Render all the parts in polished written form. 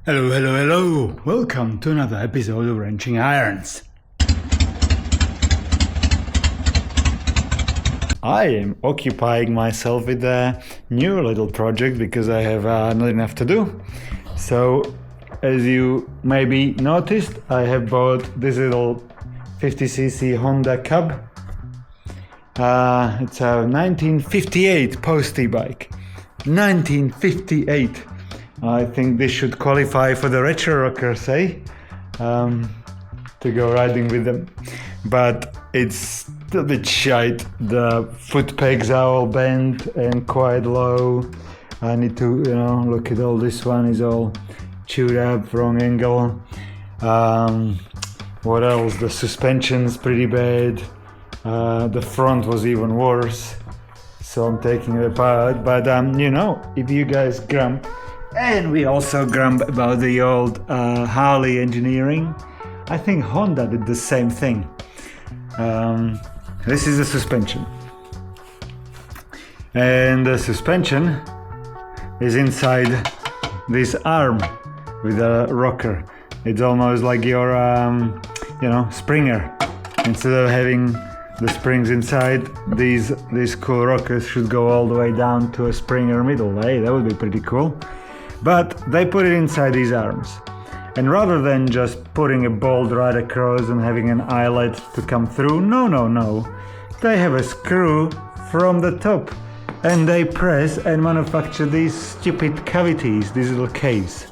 Hello, hello, hello! Welcome to another episode of Wrenching Irons. I am occupying myself with a new little project because I have not enough to do. So, as you maybe noticed, I have bought this little 50cc Honda Cub. It's a 1958 postie bike. 1958! I think this should qualify for the retro rockers, eh? To go riding with them. But it's a bit shite. The foot pegs are all bent and quite low. I need to, look at all this one is all chewed up, wrong angle. What else? The suspension's pretty bad. The front was even worse. So I'm taking it apart. But, if you guys grump, and we also grump about the old Harley engineering, I think Honda did the same thing. This is the suspension. And the suspension is inside this arm with a rocker. It's almost like your, Springer. Instead of having the springs inside, these cool rockers should go all the way down to a Springer middle. Hey, that would be pretty cool. But they put it inside these arms. And rather than just putting a bolt right across and having an eyelet to come through, no. They have a screw from the top. And they press and manufacture these stupid cavities, these little caves.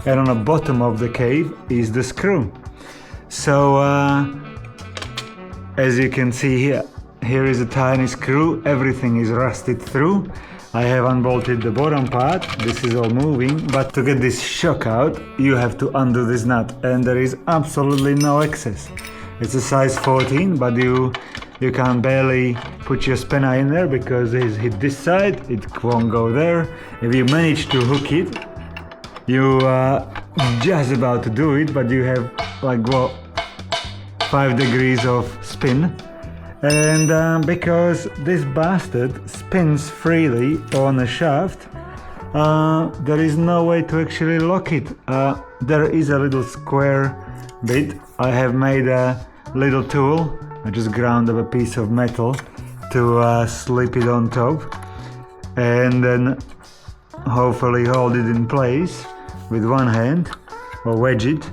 And on the bottom of the cave is the screw. So, as you can see here is a tiny screw. Everything is rusted through. I have unbolted the bottom part, this is all moving, but to get this shock out, you have to undo this nut, and there is absolutely no excess. It's a size 14, but you can barely put your spanner in there because it's hit this side, it won't go there. If you manage to hook it, you are just about to do it, but you have 5 degrees of spin. And because this bastard spins freely on a shaft, there is no way to actually lock it. There is a little square bit. I have made a little tool. I just ground up a piece of metal to slip it on top and then hopefully hold it in place with one hand or wedge it.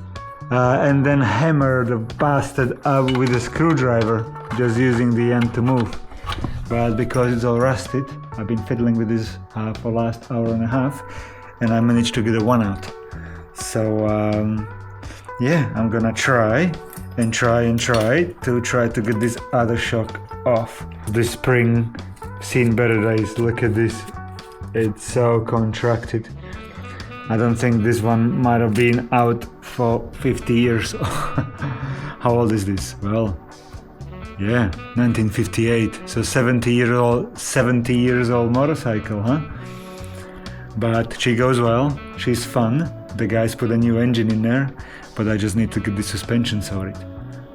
And then hammer the bastard up with a screwdriver, just using the end to move. But because it's all rusted, I've been fiddling with this for the last hour and a half, and I managed to get one out. So I'm gonna try to get this other shock off. This spring seen better days. Look at this, it's so contracted. I don't think this one might have been out for 50 years. How old is this? Well, 1958. So 70 years old motorcycle, huh? But she goes well. She's fun. The guys put a new engine in there, but I just need to get the suspension sorted.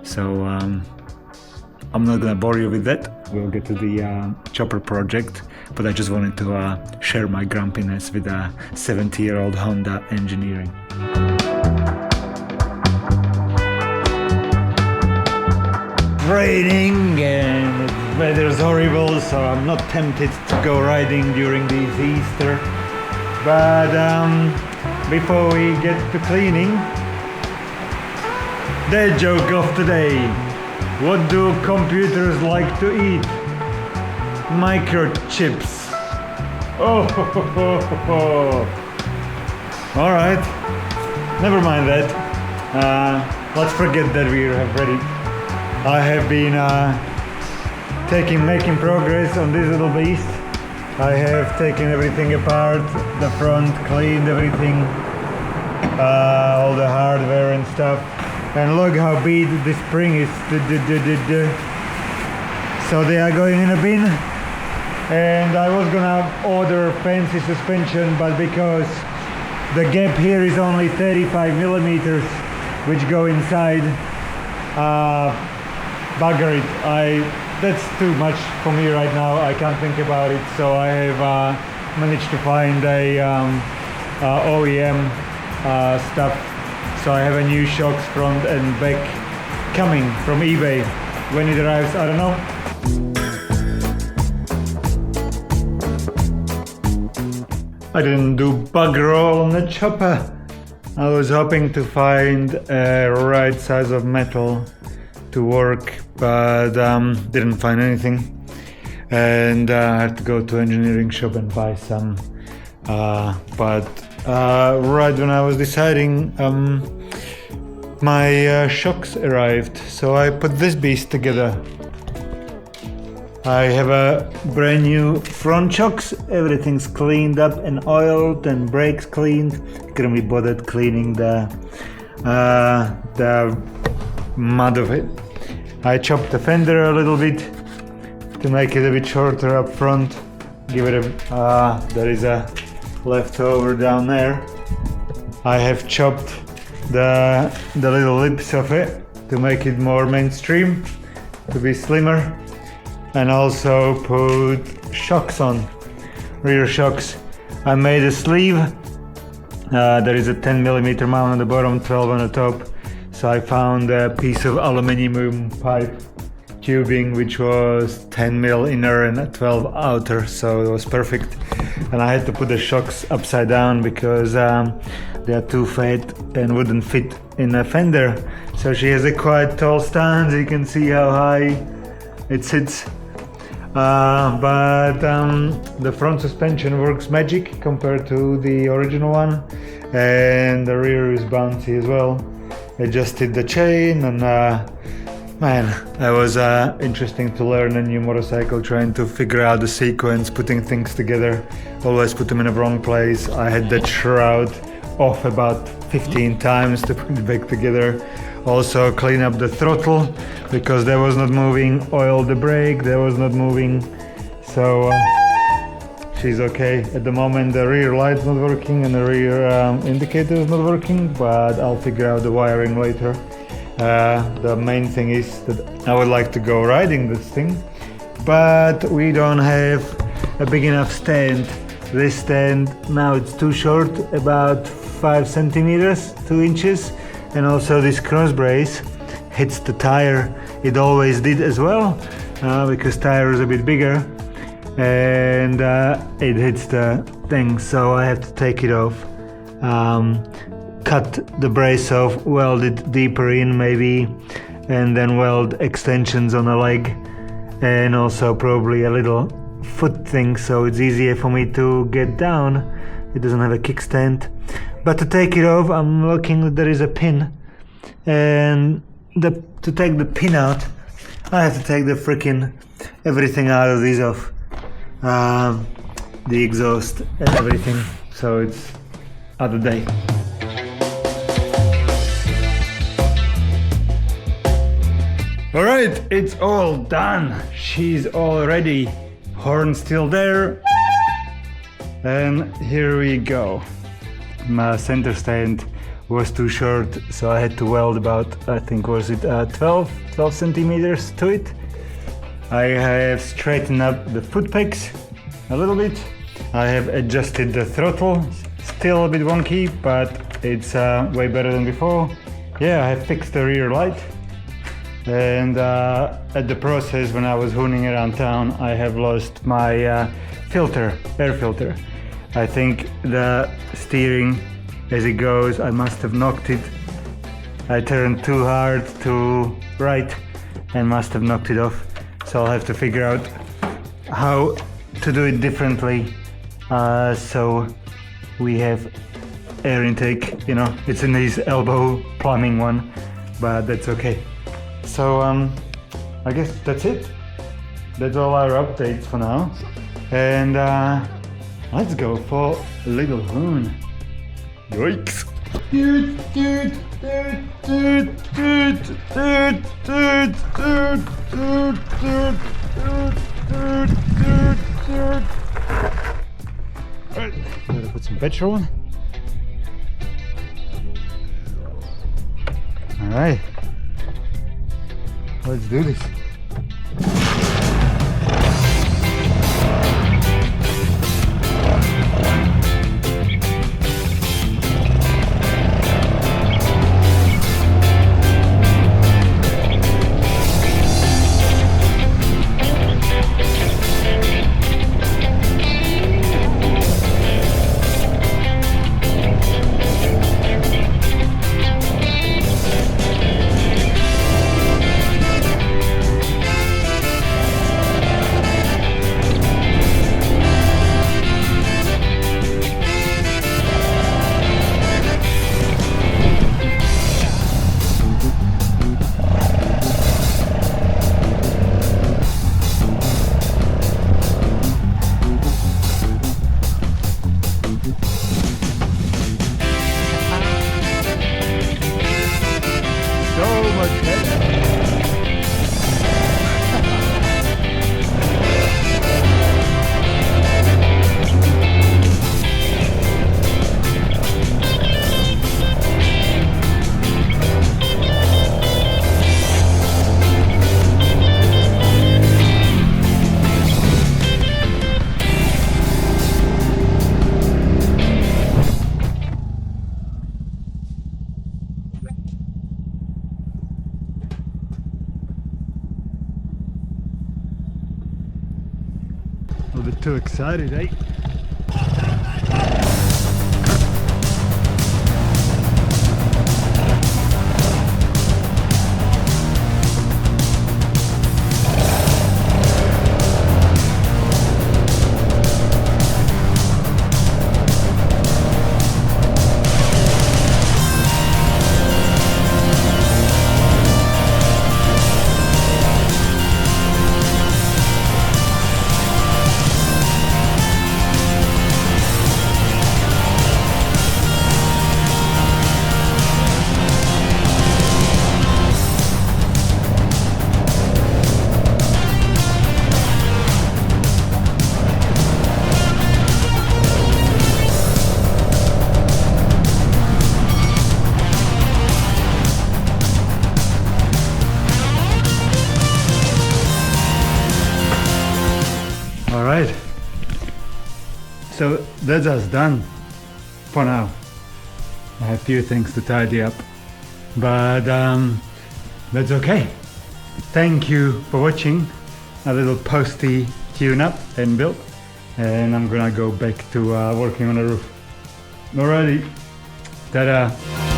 So I'm not gonna bore you with that. We'll get to the chopper project. But I just wanted to share my grumpiness with a 70-year-old Honda engineering. Raining and the weather's horrible, so I'm not tempted to go riding during this Easter. But before we get to cleaning, the joke of today. What do computers like to eat? Microchips. Oh, all right. Never mind that. Let's forget that we have ready. I have been making progress on this little beast. I have taken everything apart, the front, cleaned everything, all the hardware and stuff. And look how big the spring is. So they are going in a bin. And I was gonna order fancy suspension, but because the gap here is only 35 millimeters, which go inside, bugger it. That's too much for me right now. I can't think about it. So I have managed to find a OEM stuff. So I have a new shocks front and back coming from eBay. When it arrives, I don't know. I didn't do bugger all on the chopper. I was hoping to find a right size of metal to work, but didn't find anything. And I had to go to engineering shop and buy some. But right when I was deciding, my shocks arrived. So I put this beast together. I have a brand new front shocks. Everything's cleaned up and oiled and brakes cleaned. Couldn't be bothered cleaning the mud of it. I chopped the fender a little bit to make it a bit shorter up front. Give it a there is a leftover down there. I have chopped the little lips of it to make it more mainstream, to be slimmer. And also put shocks on, rear shocks. I made a sleeve. There is a 10mm mount on the bottom, 12 on the top. So I found a piece of aluminium pipe tubing which was 10mm inner and 12 outer, so it was perfect. And I had to put the shocks upside down because they are too fat and wouldn't fit in a fender. So she has a quite tall stand. You can see how high it sits. But the front suspension works magic compared to the original one, and the rear is bouncy as well. Adjusted the chain, and man, that was interesting to learn a new motorcycle, trying to figure out the sequence, putting things together. Always put them in the wrong place. I had that shroud off about 15 times to put it back together. Also clean up the throttle because that was not moving. Oil the brake, that was not moving. So she's okay. At the moment the rear light's not working and the rear indicator is not working, but I'll figure out the wiring later. The main thing is that I would like to go riding this thing, but we don't have a big enough stand. This stand now it's too short, about 5 centimeters, 2 inches. And also this cross brace hits the tire. It always did as well, because tire is a bit bigger, and it hits the thing. So I have to take it off, cut the brace off, weld it deeper in maybe, and then weld extensions on the leg, and also probably a little foot thing so it's easier for me to get down. It doesn't have a kickstand. But to take it off, I'm looking that there is a pin, and to take the pin out, I have to take the freaking everything out of these off, the exhaust and everything. So it's other day. All right, it's all done. She's all ready. Horn still there, and here we go. My center stand was too short, so I had to weld about, I think was it 12 centimeters to it. I have straightened up the foot pegs a little bit. I have adjusted the throttle, still a bit wonky, but it's way better than before. Yeah, I have fixed the rear light, and at the process when I was hooning around town, I have lost my air filter. I think the steering, as it goes, I must have knocked it. I turned too hard to right and must have knocked it off. So I'll have to figure out how to do it differently. So we have air intake, you know, it's in his elbow plumbing one, but that's okay. So I guess that's it. That's all our updates for now. And let's go for a little hoon. Yikes! Alright, gotta put some petrol in. Alright, let's do this. bit too excited, eh? Alright, so that's us done for now. I have a few things to tidy up, but that's okay. Thank you for watching a little postie tune-up and build, and I'm gonna go back to working on the roof. Alrighty, ta-da!